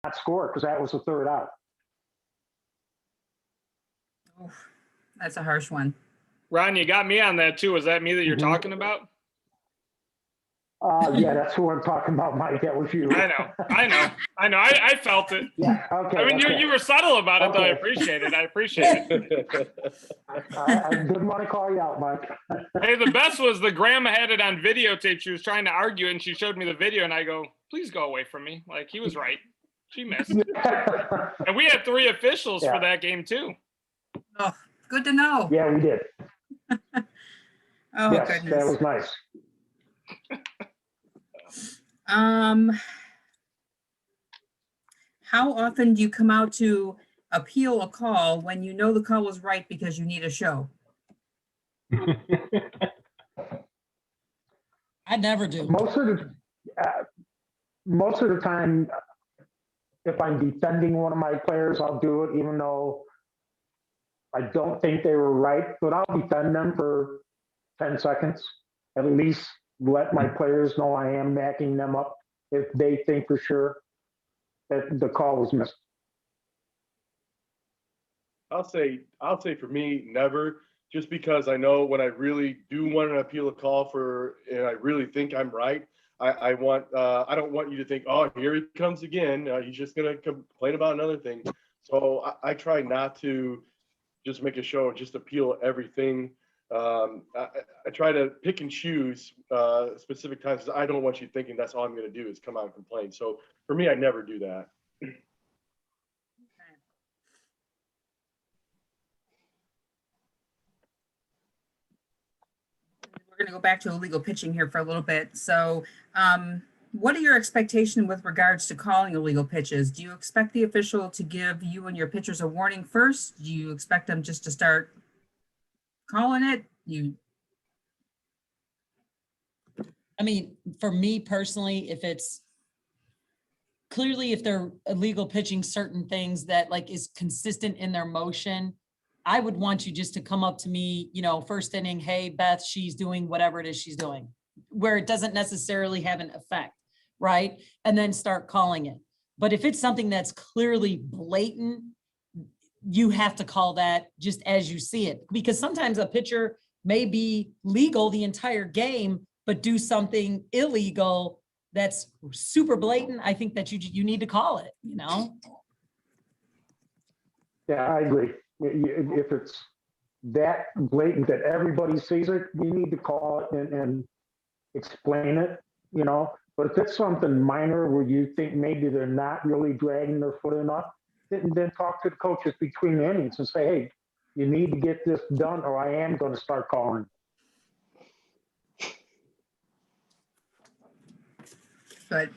not score because that was the third out. Oof, that's a harsh one. Ron, you got me on that too. Was that me that you're Mhm. talking about? Yeah, that's who I'm talking about, Mike. That was you. I know. I felt it. Yeah, okay. I mean, okay. you were subtle about it, though. I Okay. appreciate it. I appreciate it. I didn't want to call you out, Mike. Hey, the best was the grandma had it on videotape. She was trying to argue, and she showed me the video, and I go, "Please go away from me." Like, he was right. She missed. And we had 3 officials for that game too. Oh, good to know. Yeah, we did. Oh, Yes, goodness. that was nice. How often do you come out to appeal a call when you know the call was right because you need a show? I never do. Most of the time, if I'm defending one of my players, I'll do it, even though I don't think they were right, but I'll defend them for 10 seconds. At least let my players know I am backing them up if they think for sure that the call was missed. I'll say for me, never, just because I know when I really do want to appeal a call for, and I really think I'm right, I don't want you to think, oh, here he comes again. He's just going to complain about another thing. So I try not to just make a show and just appeal everything. I try to pick and choose specific times. I don't want you thinking that's all I'm going to do is come out and complain. So for me, I never do that. We're going to go back to illegal pitching here for a little bit. So what are your expectations with regards to calling illegal pitches? Do you expect the official to give you and your pitchers a warning first? Do you expect them just to start calling it? I mean, for me personally, if it's clearly, if they're illegal pitching certain things that like is consistent in their motion, I would want you just to come up to me, you know, first inning, hey, Beth, she's doing whatever it is she's doing, where it doesn't necessarily have an effect, right? And then start calling it. But if it's something that's clearly blatant, you have to call that just as you see it, because sometimes a pitcher may be legal the entire game, but do something illegal that's super blatant. I think that you need to call it, you know? Yeah, I agree. If it's that blatant that everybody sees it, you need to call it and explain it, you know? But if it's something minor where you think maybe they're not really dragging their foot enough, then talk to the coaches between the innings and say, hey, you need to get this done or I am going to start calling. Good.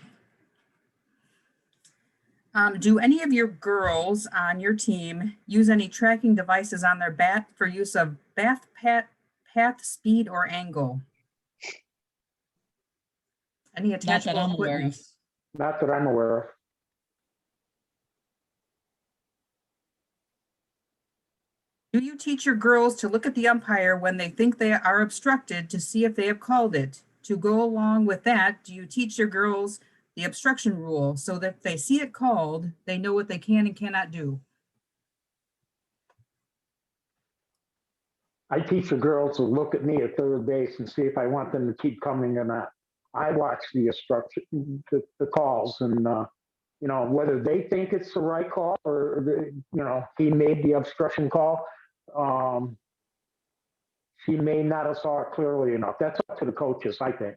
Do any of your girls on your team use any tracking devices on their bat for use of path, speed, or angle? Any attachable equipment? Not that I'm aware of. Do you teach your girls to look at the umpire when they think they are obstructed to see if they have called it? To go along with that, do you teach your girls the obstruction rule so that if they see it called, they know what they can and cannot do? I teach the girls to look at me at third base and see if I want them to keep coming or not. I watch the obstruction, the calls, and you know, whether they think it's the right call or you know, he made the obstruction call. She may not have saw it clearly enough. That's up to the coaches, I think.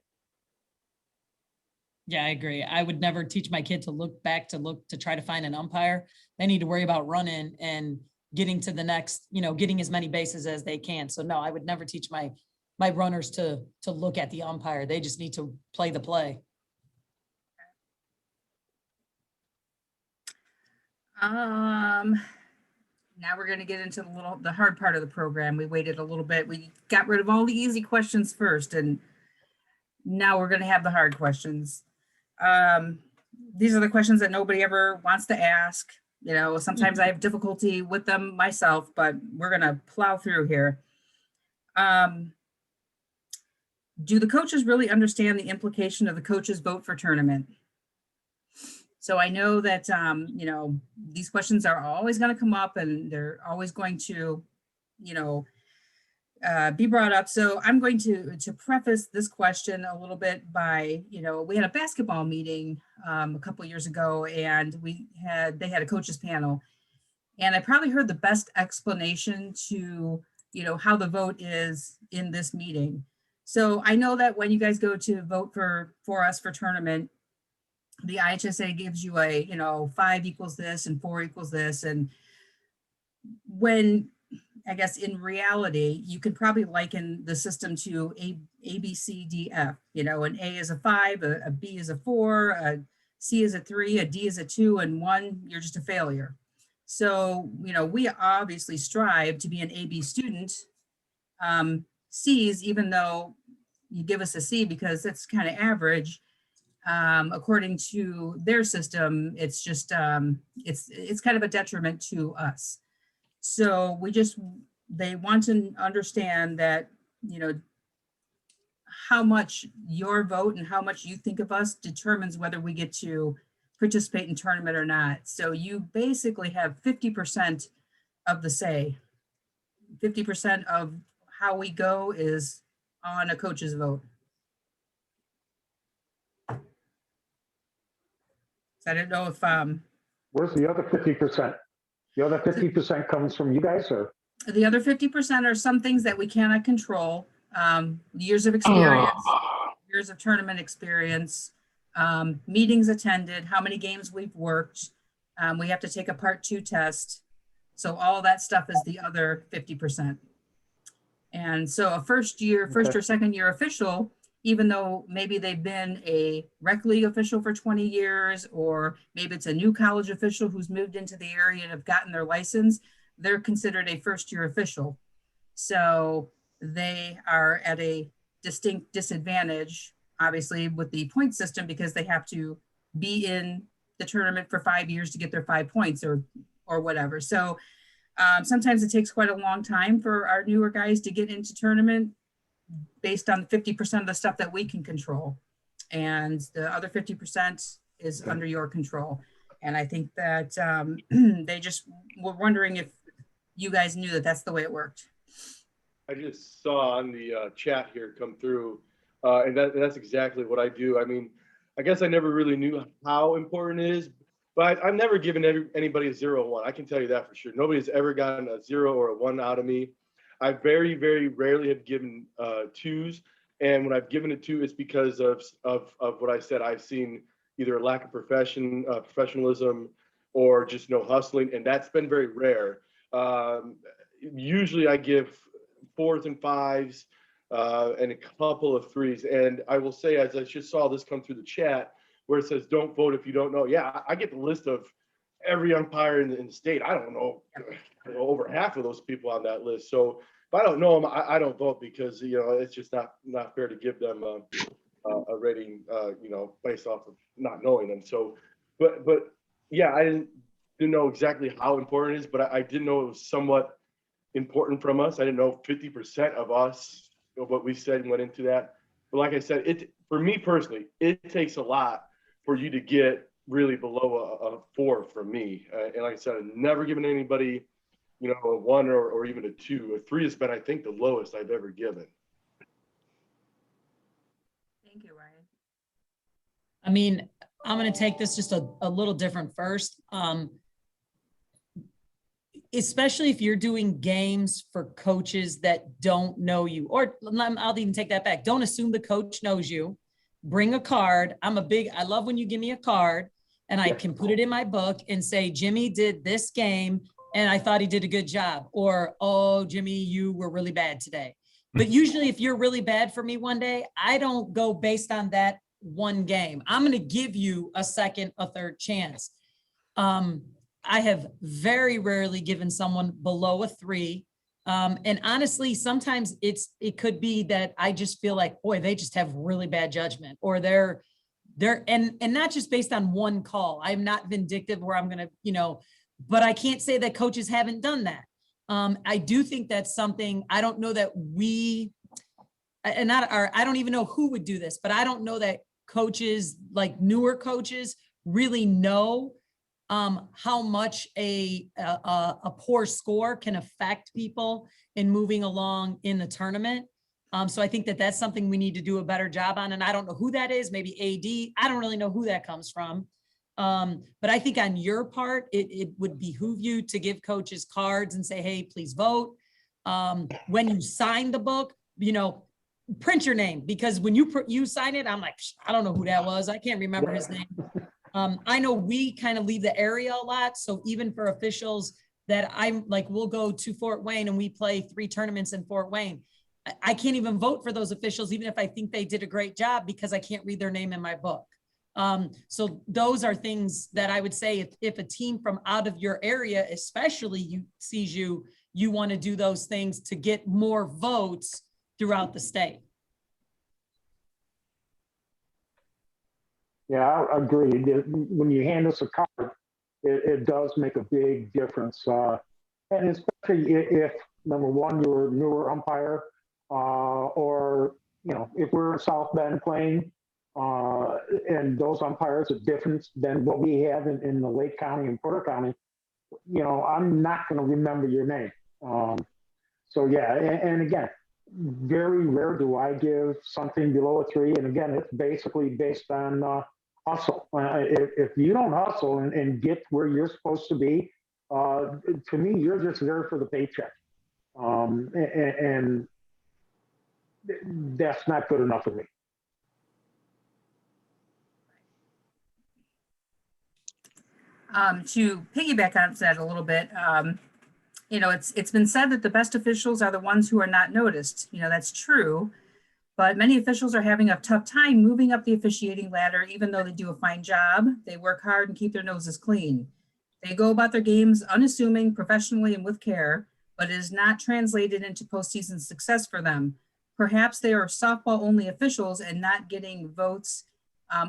Yeah, I agree. I would never teach my kid to look back to try to find an umpire. They need to worry about running and getting to the next, you know, getting as many bases as they can. So no, I would never teach my runners to look at the umpire. They just need to play the play. Now we're going to get into the hard part of the program. We waited a little bit. We got rid of all the easy questions first, and now we're going to have the hard questions. These are the questions that nobody ever wants to ask. You know, sometimes I have difficulty with them myself, but we're going to plow through here. Do the coaches really understand the implication of the coaches' vote for tournament? So I know that, you know, these questions are always going to come up and they're always going to, you know, be brought up. So I'm going to preface this question a little bit by, you know, we had a basketball meeting a couple of years ago, and they had a coaches panel, and I probably heard the best explanation to, you know, how the vote is in this meeting. So I know that when you guys go to vote for us for tournament, the IHSA gives you a, you know, 5 equals this and 4 equals this. And when, I guess in reality, you could probably liken the system to A, B, C, D, F. You know, an A is a 5, a B is a 4, a C is a 3, a D is a 2, and 1, you're just a failure. So, you know, we obviously strive to be an AB student. C's, even though you give us a C because that's kind of average, according to their system, it's just, it's kind of a detriment to us. So they want to understand that, you know, how much your vote and how much you think of us determines whether we get to participate in tournament or not. So you basically have 50% of the say. 50% of how we go is on a coach's vote. So I don't know if Where's the other 50%? The other 50% comes from you guys, or? the other 50% are some things that we cannot control. Years of experience, years of tournament experience, meetings attended, how many games we've worked. We have to take a part 2 test. So all that stuff is the other 50%. And so a first or second year official, even though maybe they've been a rec league official for 20 years, or maybe it's a new college official who's moved into the area and have gotten their license, they're considered a first year official. So they are at a distinct disadvantage, obviously, with the point system, because they have to be in the tournament for 5 years to get their 5 points or whatever. So sometimes it takes quite a long time for our newer guys to get into tournament based on 50% of the stuff that we can control. And the other 50% is under your control. And I think that they just were wondering if you guys knew that that's the way it worked. I just saw on the chat here come through, and that's exactly what I do. I mean, I guess I never really knew how important it is, but I've never given anybody a 0 or 1. I can tell you that for sure. Nobody's ever gotten a 0 or a 1 out of me. I very, very rarely have given 2s, and when I've given a 2, it's because of what I said. I've seen either a lack of professionalism or just no hustling, and that's been very rare. Usually I give 4s and 5s and a couple of 3s. And I will say, as I just saw this come through the chat, where it says, don't vote if you don't know. Yeah, I get the list of every umpire in the state. I don't know over half of those people on that list. So if I don't know them, I don't vote, because, you know, it's just not fair to give them a rating, you know, based off of not knowing them. So, but yeah, I didn't know exactly how important it is, but I did know it was somewhat important from us. I didn't know 50% of us, of what we said, went into that. But like I said, for me personally, it takes a lot for you to get really below a 4 from me. And like I said, I've never given anybody, you know, a 1 or even a 2. A 3 has been, I think, the lowest I've ever given. Thank you, Ryan. I mean, I'm going to take this just a little different first. Especially if you're doing games for coaches that don't know you, or I'll even take that back. Don't assume the coach knows you. Bring a card. I love when you give me a card and I can put it in my book and say, Jimmy did this game and I thought he did a good job. Or, oh, Jimmy, you were really bad today. But usually if you're really bad for me one day, I don't go based on that one game. I'm going to give you a second, a third chance. I have very rarely given someone below a 3. And honestly, sometimes it could be that I just feel like, boy, they just have really bad judgment, or they're and not just based on one call. I'm not vindictive where I'm going to, you know, but I can't say that coaches haven't done that. I do think that's something, I don't know that I don't even know who would do this, but I don't know that coaches, like newer coaches, really know how much a poor score can affect people in moving along in the tournament. So I think that that's something we need to do a better job on. And I don't know who that is, maybe AD. I don't really know who that comes from. But I think on your part, it would behoove you to give coaches cards and say, hey, please vote. When you sign the book, print your name, because when you sign it, I'm like, I don't know who that was. I can't remember his name. I know we kind of leave the area a lot. So even for officials that I'm like, we'll go to Fort Wayne and we play 3 tournaments in Fort Wayne. I can't even vote for those officials, even if I think they did a great job, because I can't read their name in my book. So those are things that I would say if a team from out of your area, especially sees you want to do those things to get more votes throughout the state. Yeah, I agree. When you hand us a card, it does make a big difference. And especially if, number one, you're a newer umpire, or, if we're in South Bend playing, and those umpires are different than what we have in the Lake County and Porter County, I'm not going to remember your name. So yeah, and again, very rare do I give something below a 3. And again, it's basically based on hustle. If you don't hustle and get where you're supposed to be, to me, you're just there for the paycheck. And that's not good enough for me. To piggyback on that a little bit, it's been said that the best officials are the ones who are not noticed. That's true, but many officials are having a tough time moving up the officiating ladder, even though they do a fine job. They work hard and keep their noses clean. They go about their games unassuming, professionally, and with care, but it is not translated into postseason success for them. Perhaps they are softball-only officials and not getting votes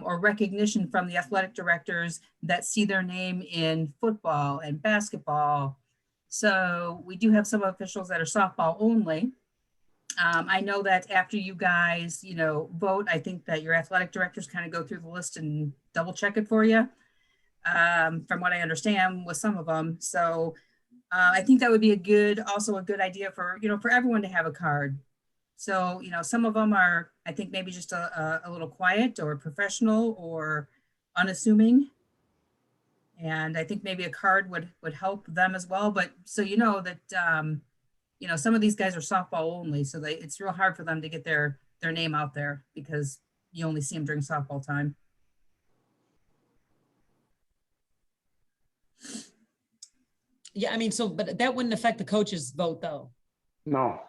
or recognition from the athletic directors that see their name in football and basketball. So we do have some officials that are softball only. I know that after you guys, vote, I think that your athletic directors kind of go through the list and double check it for you, from what I understand with some of them. So I think that would be also a good idea for, for everyone to have a card. So, some of them are, I think, maybe just a little quiet or professional or unassuming. And I think maybe a card would help them as well. But so that, some of these guys are softball only. So it's real hard for them to get their name out there because you only see them during softball time. Yeah, but that wouldn't affect the coach's vote though. No.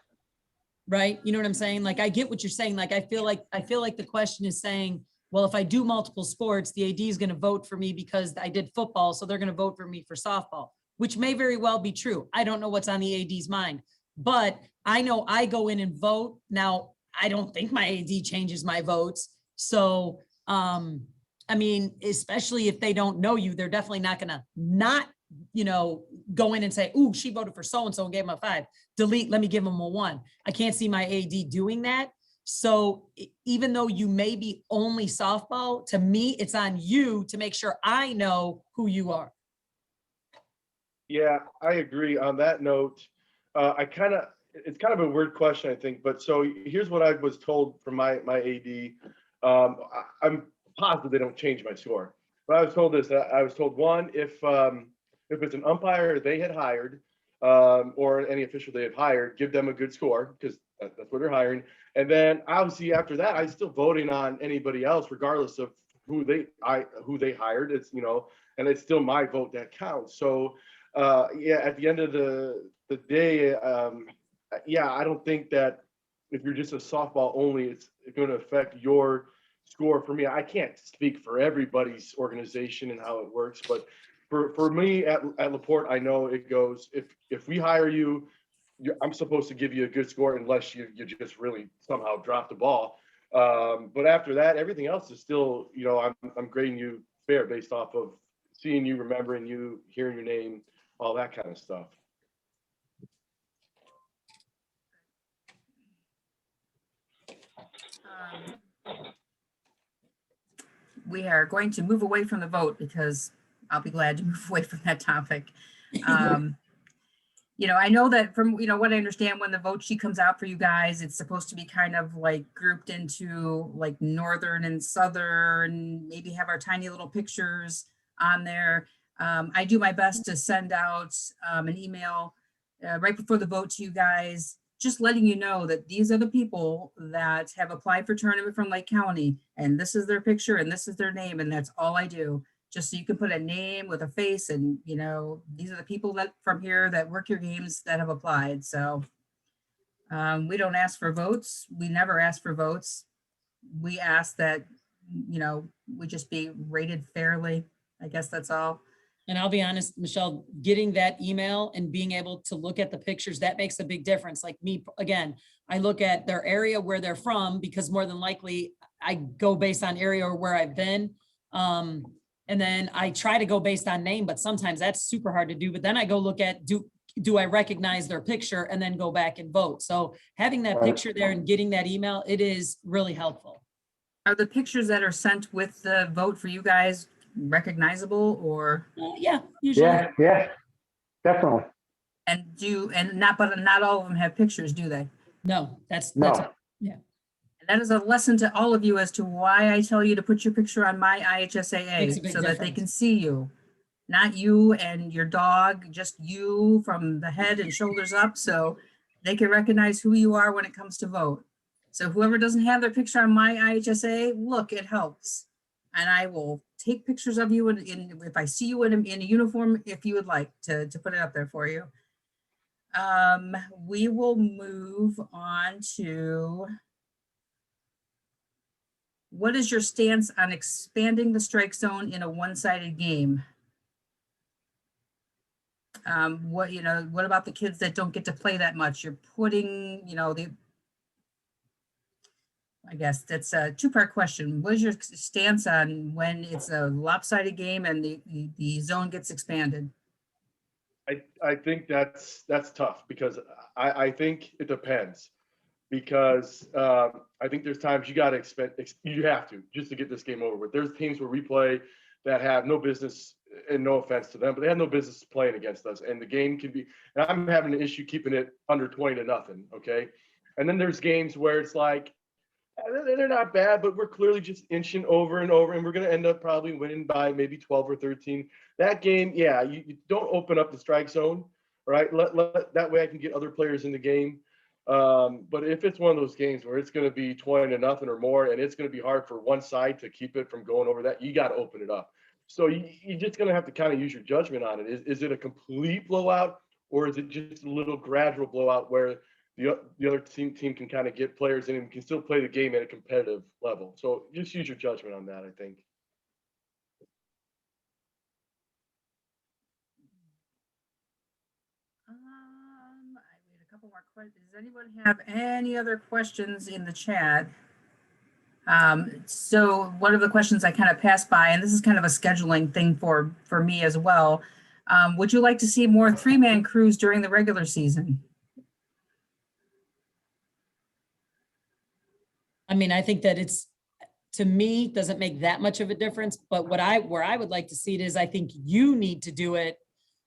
Right? You know what I'm saying? Like, I get what you're saying. Like, I feel like the question is saying, well, if I do multiple sports, the AD is going to vote for me because I did football. So they're going to vote for me for softball, which may very well be true. I don't know what's on the AD's mind, but I know I go in and vote. Now, I don't think my AD changes my votes. So, especially if they don't know you, they're definitely not going to go in and say, ooh, she voted for so-and-so and gave him a 5. Delete, let me give him a 1. I can't see my AD doing that. So even though you may be only softball, to me, it's on you to make sure I know who you are. Yeah, I agree. On that note, it's kind of a weird question, I think. But so here's what I was told from my AD. I'm positive they don't change my score. But I was told this. I was told, one, if it's an umpire they had hired, or any official they had hired, give them a good score because that's what they're hiring. And then obviously after that, I'm still voting on anybody else, regardless of who they hired. It's and it's still my vote that counts. So at the end of the day, I don't think that if you're just a softball only, it's going to affect your score. For me, I can't speak for everybody's organization and how it works, but for me at LaPorte, I know it goes, if we hire you, I'm supposed to give you a good score unless you just really somehow drop the ball. But after that, everything else is still, I'm grading you fair based off of seeing you, remembering you, hearing your name, all that kind of stuff. we are going to move away from the vote because I'll be glad to move away from that topic. I know that from, what I understand, when the vote sheet comes out for you guys, it's supposed to be kind of like grouped into like northern and southern, maybe have our tiny little pictures on there. I do my best to send out an email right before the vote to you guys, just letting you know that these are the people that have applied for tournament from Lake County, and this is their picture and this is their name, and that's all I do. Just so you can put a name with a face, and these are the people that from here that work your games that have applied. So we don't ask for votes. We never ask for votes. We ask that we just be rated fairly. I guess that's all. And I'll be honest, Michelle, getting that email and being able to look at the pictures, that makes a big difference. Like me, again, I look at their area where they're from, because more than likely I go based on area or where I've been. And then I try to go based on name, but sometimes that's super hard to do. But then I go look at, do I recognize their picture, and then go back and vote. So having that picture there and getting that email, it is really helpful. Are the pictures that are sent with the vote for you guys recognizable, or? Yeah, usually. Yeah, definitely. And not all of them have pictures, do they? No, that's No. That is a lesson to all of you as to why I tell you to put your picture on my Makes a IHSAA, big so that they difference. can see you. Not you and your dog, just you from the head and shoulders up, so they can recognize who you are when it comes to vote. So whoever doesn't have their picture on my IHSA, look, it helps. And I will take pictures of you if I see you in a uniform, if you would like to put it up there for you. We will move on to, what is your stance on expanding the strike zone in a one-sided game? What about the kids that don't get to play that much? You're putting, I guess that's a two-part question. What is your stance on when it's a lopsided game and the zone gets expanded? I think that's tough, because I think it depends, because I think there's times you got to you have to, just to get this game over with. There's teams where we play that have no business, and no offense to them, but they have no business playing against us, and the game can be, and I'm having an issue keeping it under 20-0. Okay. And then there's games where it's like, they're not bad, but we're clearly just inching over and over, and we're going to end up probably winning by maybe 12 or 13. That game, yeah, you don't open up the strike zone, right? That way I can get other players in the game. But if it's one of those games where it's going to be 20-0 or more, and it's going to be hard for one side to keep it from going over that, you got to open it up. So you're just going to have to kind of use your judgment on it. Is it a complete blowout, or is it just a little gradual blowout where the other team can kind of get players in and can still play the game at a competitive level? So just use your judgment on that, I think. I read a couple more questions. Does anyone have any other questions in the chat? So one of the questions I kind of passed by, and this is kind of a scheduling thing for me as well. Would you like to see more 3-man crews during the regular season? I mean, I think that to me, doesn't make that much of a difference, but where I would like to see it is, I think you need to do it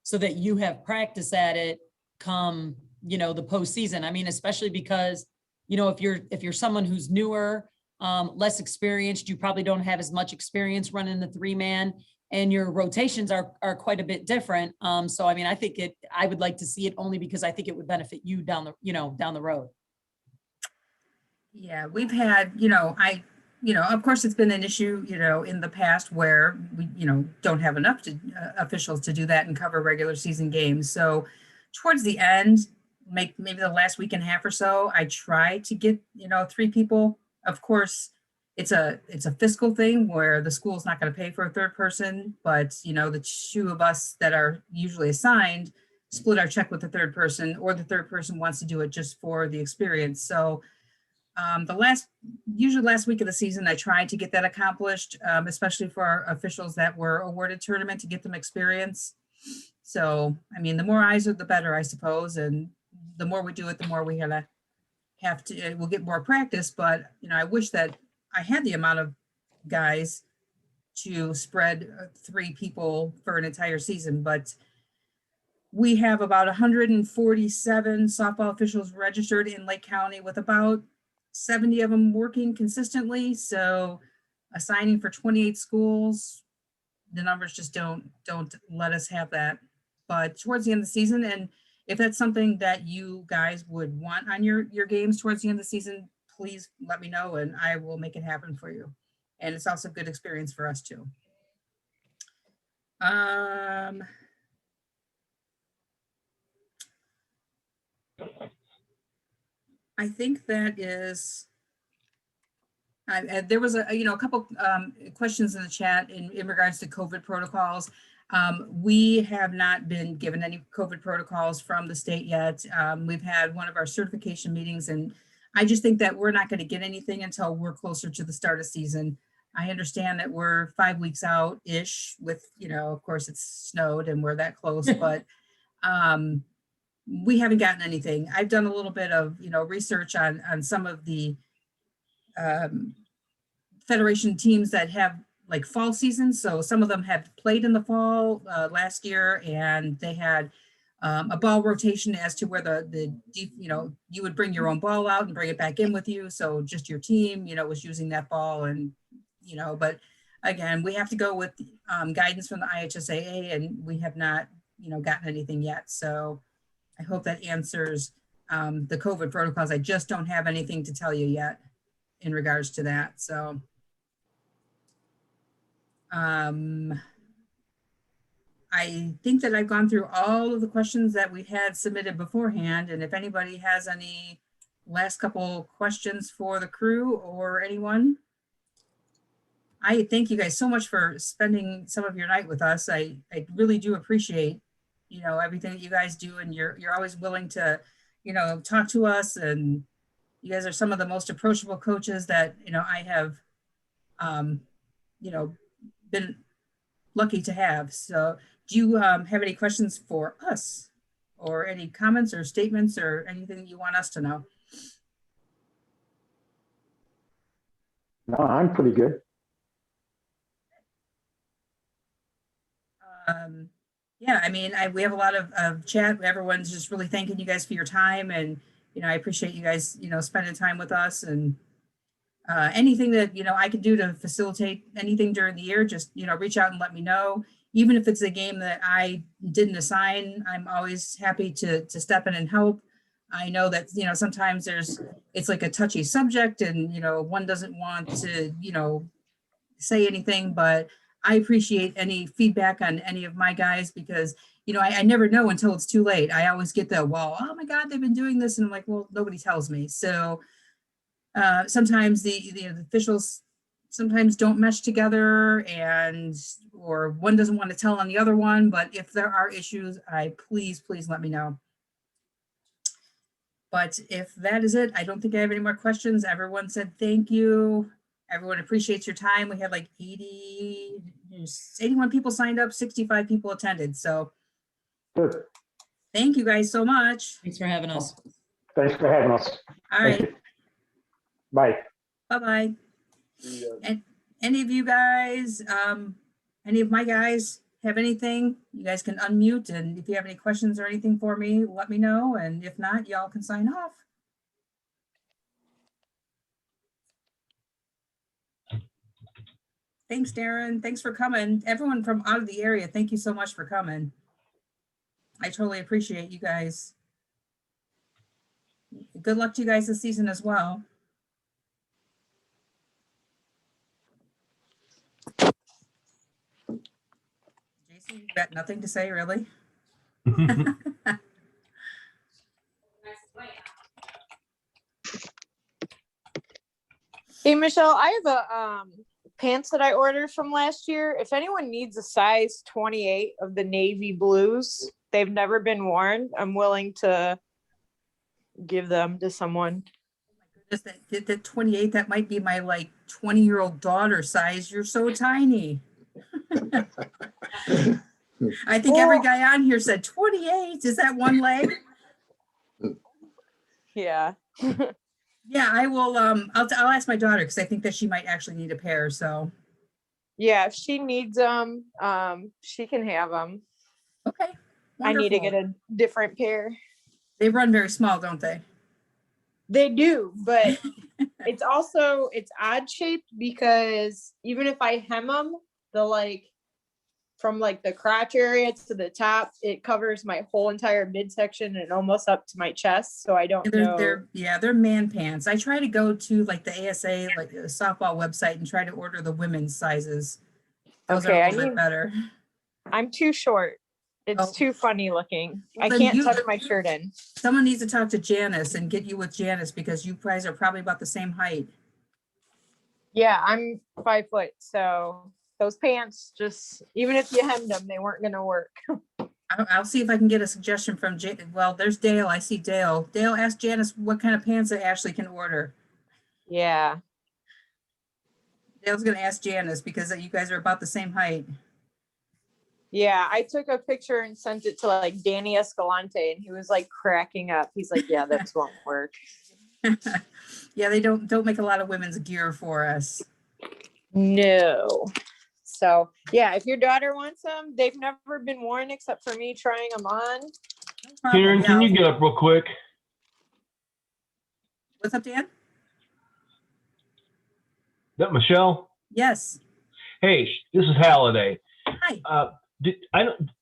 so that you have practice at it come, the postseason. I mean, especially because, if you're someone who's newer, less experienced, you probably don't have as much experience running the 3-man, and your rotations are quite a bit different. So, I mean, I would like to see it only because I think it would benefit you down the road. Yeah, we've had, of course, it's been an issue, in the past where we, don't have enough officials to do that and cover regular season games. So towards the end, maybe the last week and a half or so, I try to get, 3 people. Of course, it's a fiscal thing where the school's not going to pay for a third person, but, the 2 of us that are usually assigned split our check with the third person, or the third person wants to do it just for the experience. So usually last week of the season, I tried to get that accomplished, especially for our officials that were awarded tournament, to get them experience. So, I mean, the more eyes are the better, I suppose. And the more we do it, the more we'll get more practice. But, I wish that I had the amount of guys to spread 3 people for an entire season, but we have about 147 softball officials registered in Lake County with about 70 of them working consistently. So assigning for 28 schools, the numbers just don't let us have that. But towards the end of the season, and if that's something that you guys would want on your games towards the end of the season, please let me know and I will make it happen for you. And it's also a good experience for us too. I think that is, there was a couple questions in the chat in regards to COVID protocols. We have not been given any COVID protocols from the state yet. We've had one of our certification meetings, and I just think that we're not going to get anything until we're closer to the start of season. I understand that we're 5 weeks out-ish with, of course it's snowed and we're that close, but we haven't gotten anything. I've done a little bit of, research on some of the federation teams that have like fall seasons. So some of them have played in the fall last year, and they had a ball rotation as to where you would bring your own ball out and bring it back in with you. So just your team, was using that ball, and, but again, we have to go with guidance from the IHSAA, and we have not, gotten anything yet. So I hope that answers the COVID protocols. I just don't have anything to tell you yet in regards to that. So I think that I've gone through all of the questions that we had submitted beforehand. And if anybody has any last couple questions for the crew or anyone, I thank you guys so much for spending some of your night with us. I really do appreciate, everything that you guys do, and you're always willing to, talk to us, and you guys are some of the most approachable coaches that, I have, been lucky to have. So do you have any questions for us, or any comments or statements or anything you want us to know? No, I'm pretty good. Yeah, I mean, we have a lot of chat. Everyone's just really thanking you guys for your time, and I appreciate you guys spending time with us, and anything that I can do to facilitate anything during the year, just reach out and let me know. Even if it's a game that I didn't assign, I'm always happy to step in and help. I know that sometimes it's like a touchy subject, and one doesn't want to say anything, but I appreciate any feedback on any of my guys, because I never know until it's too late. I always get the, well, oh my God, they've been doing this, and I'm like, well, nobody tells me. So sometimes the officials sometimes don't mesh together, or one doesn't want to tell on the other one. But if there are issues, please let me know. But if that is it, I don't think I have any more questions. Everyone said thank you. Everyone appreciates your time. We had like 81 people signed up, 65 people attended. So Good. Thank you guys so much. Thanks for having us. Thanks for having us. All right. Bye. Bye-bye. Yeah. And any of you guys, any of my guys have anything, you guys can unmute. And if you have any questions or anything for me, let me know. And if not, y'all can sign off. Thanks, Darren. Thanks for coming. Everyone from out of the area, thank you so much for coming. I totally appreciate you guys. Good luck to you guys this season as well. Jason, you got nothing to say, really? Hey, Michelle, I have a pants that I ordered from last year. If anyone needs a size 28 of the navy blues, they've never been worn, I'm willing to give them to someone. Just that 28, that might be my like 20-year-old daughter size. You're so tiny. I think every guy on here said 28. Is that one leg? Yeah. Yeah, I will. I'll ask my daughter, because I think that she might actually need a pair. So Yeah, if she needs them, she can have them. Okay. I need to get wonderful. a different pair. They run very small, don't they? They do, but it's odd shaped because even if I hem them, from like the crotch area to the top, it covers my whole entire midsection and almost up to my chest. So I don't know. They're man pants. I try to go to like the ASA, like the softball website, and try to order the women's sizes. Those are Okay, a little bit better. I'm too short. It's Oh. too funny looking. Well, I then can't tuck my shirt in. Someone needs to talk to Janice and get you with Janice because you guys are probably about the same height. Yeah, I'm 5 foot, so those pants just, even if you hemmed them, they weren't gonna work. I'll see if I can get a suggestion from well, there's Dale. I see Dale. Dale, ask Janice what kind of pants that Ashley can order. Yeah. Dale's gonna ask Janice because you guys are about the same height. Yeah, I took a picture and sent it to like Danny Escalante, and he was like cracking up. He's like, "Yeah, this won't work." Yeah, they don't make a lot of women's gear for us. No. So yeah, if your daughter wants them, they've never been worn except for me trying them on. No problem. Karen, can you get up real quick? What's up, Dan? Is that Michelle? Yes. Hey, this is Halliday. Hi.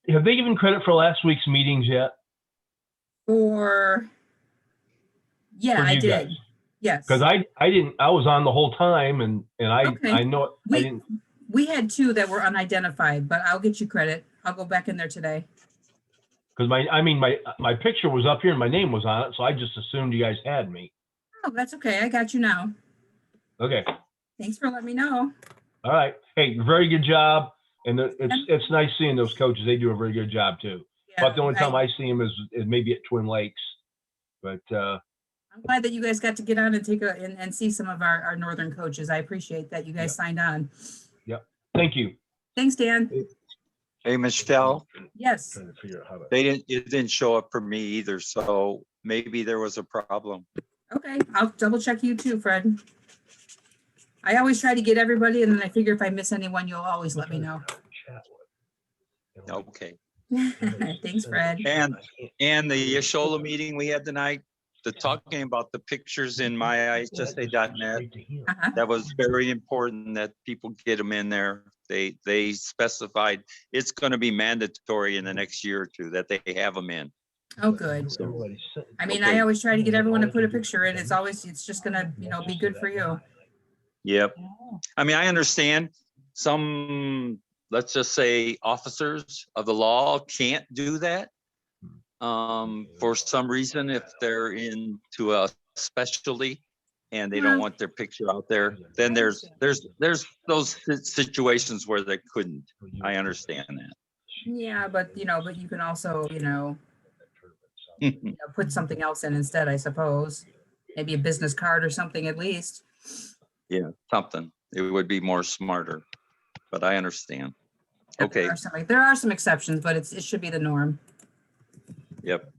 Have they given credit for last week's meetings yet? Yeah, For I you did. guys? Yes. Because I didn't. I was on the whole time, and Okay. I know I didn't. We had 2 that were unidentified, but I'll get you credit. I'll go back in there today. Because my picture was up here and my name was on it, so I just assumed you guys had me. Oh, that's okay. I got you now. Okay. Thanks for letting me know. All right. Hey, very good job. And it's nice seeing those coaches. They do a very good job too. Yeah, But the only time I see them is maybe at Twin Lakes. But I'm glad that you guys got to get on and and see some of our northern coaches. I appreciate that you guys signed on. Yep. Thank you. Thanks, Dan. Hey, Michelle, Yes. Trying to figure out how to. it didn't show up for me either, so maybe there was a problem. Okay. I'll double check you too, Fred. I always try to get everybody, and then I figure if I miss anyone, you'll always let me know. Okay. Thanks, Fred. And the Yashola meeting we had tonight, talking about the pictures in myIHSA.net, Uh-huh. that was very important that people get them in there. They specified it's going to be mandatory in the next year or 2 that they have them in. Oh, good. I mean, Okay. I always try to get everyone to put a picture in. It's just gonna, be good for you. Yep. I mean, I understand some, let's just say, officers of the law can't do that. For some reason, if they're into a specialty and they don't want their picture out there, then there's those situations where they couldn't. I understand that. Yeah, but you can also, put something else in instead, I suppose. Maybe a business card or something at least. Yeah, something. It would be more smarter, but I understand. Yeah, Okay. There are some exceptions, but it should be the norm. Yep.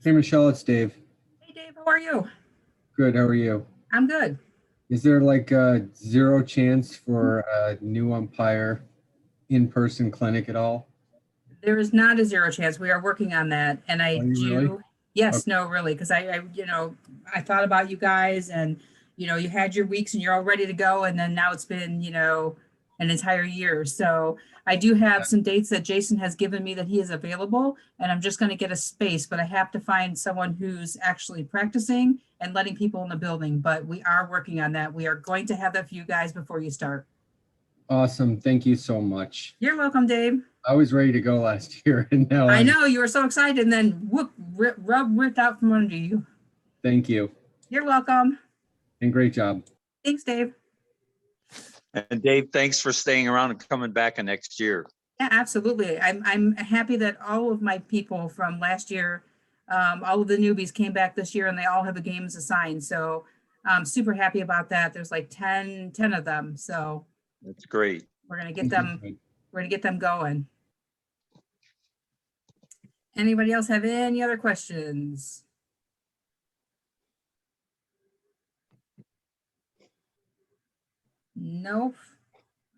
Hey, Michelle, it's Dave. Hey, Dave, how are you? Good. How are you? I'm good. Is there like a 0 chance for a new umpire in-person clinic at all? There is not a 0 chance. We are working on that. And I Are you do. really? Yes, Okay. no, really. Because I thought about you guys and, you had your weeks and you're all ready to go. And then now it's been, an entire year. So I do have some dates that Jason has given me that he is available, and I'm just going to get a space, but I have to find someone who's actually practicing and letting people in the building. But we are working on that. We are going to have that for you guys before you start. Awesome. Thank you so much. You're welcome, Dave. I was ready to go last year and now I know you were so excited, and then whoop, rub ripped out from under you. Thank you. You're welcome. And great job. Thanks, Dave. And Dave, thanks for staying around and coming back next year. Yeah, absolutely. I'm happy that all of my people from last year, all of the newbies came back this year, and they all have the games assigned. So I'm super happy about that. There's like 10 of them. So That's great. we're gonna get them. We're gonna get them going. Anybody else have any other questions? Nope.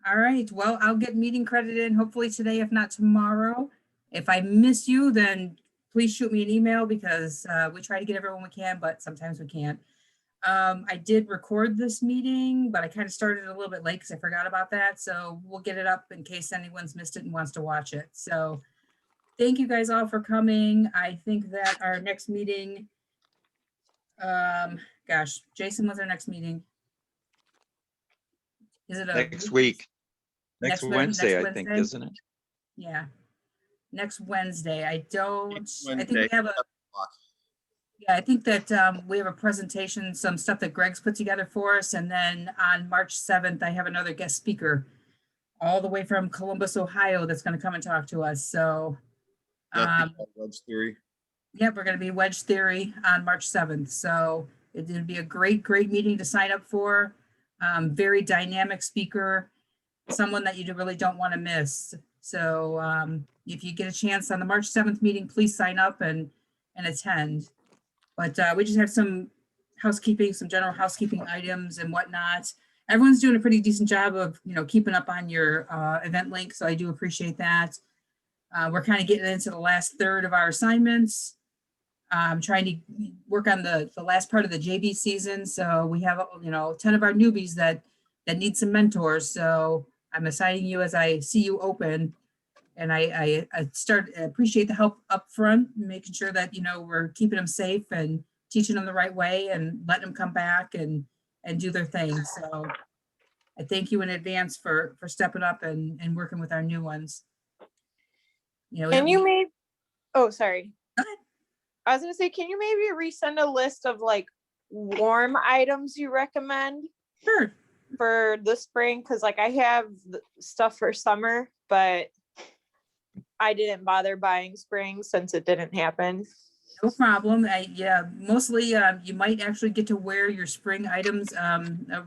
All right, well, I'll get meeting credit in hopefully today, if not tomorrow. If I miss you, then please shoot me an email because we try to get everyone we can, but sometimes we can't. I did record this meeting, but I kind of started a little bit late because I forgot about that. So we'll get it up in case anyone's missed it and wants to watch it. So thank you guys all for coming. I think that our next meeting, gosh, Jason, what's our next meeting? Is it Next week? Next Next Wednesday, I think, Wednesday? isn't it? Yeah, next Wednesday. I think Wednesday, we have a, 7 o'clock. yeah, I think that we have a presentation, some stuff that Greg's put together for us. And then on March 7th, I have another guest speaker all the way from Columbus, Ohio, that's going to come and talk to us. So, That wedge theory. yep, we're going to be Wedge Theory on March 7th. So it'd be a great meeting to sign up for. Very dynamic speaker, someone that you really don't want to miss. So if you get a chance on the March 7th meeting, please sign up and attend. But we just have some housekeeping, some general housekeeping items and whatnot. Everyone's doing a pretty decent job of, keeping up on your event link. So I do appreciate that. We're kind of getting into the last third of our assignments. Trying to work on the last part of the JV season. So we have, 10 of our newbies that need some mentors. So I'm assigning you as I see you open. And I appreciate the help up front, making sure that, we're keeping them safe and teaching them the right way and letting them come back and do their thing. So I thank you in advance for stepping up and working with our new ones. Can you maybe, oh, sorry. Go ahead. I was gonna say, can you maybe resend a list of like warm items you recommend? Sure. For the spring? Cause like I have stuff for summer, but I didn't bother buying spring since it didn't happen. No problem. Mostly you might actually get to wear your spring items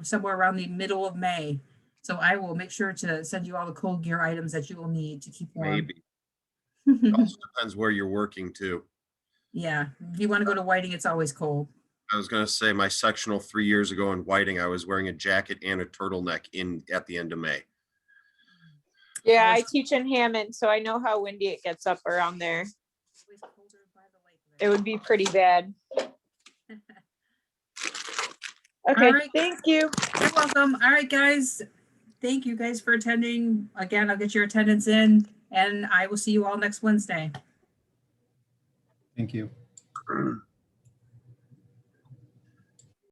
somewhere around the middle of May. So I will make sure to send you all the cold gear items that you will need to keep warm. Maybe. It also depends where you're working too. Yeah, if you want to go to Whiting, it's always cold. I was going to say my sectional 3 years ago in Whiting, I was wearing a jacket and a turtleneck at the end of May. Yeah, I teach in Hammond, so I know how windy it gets up around there. It would be pretty bad. Okay, right. Thank you. You're welcome. All right, guys. Thank you guys for attending. Again, I'll get your attendance in, and I will see you all next Wednesday. Thank you.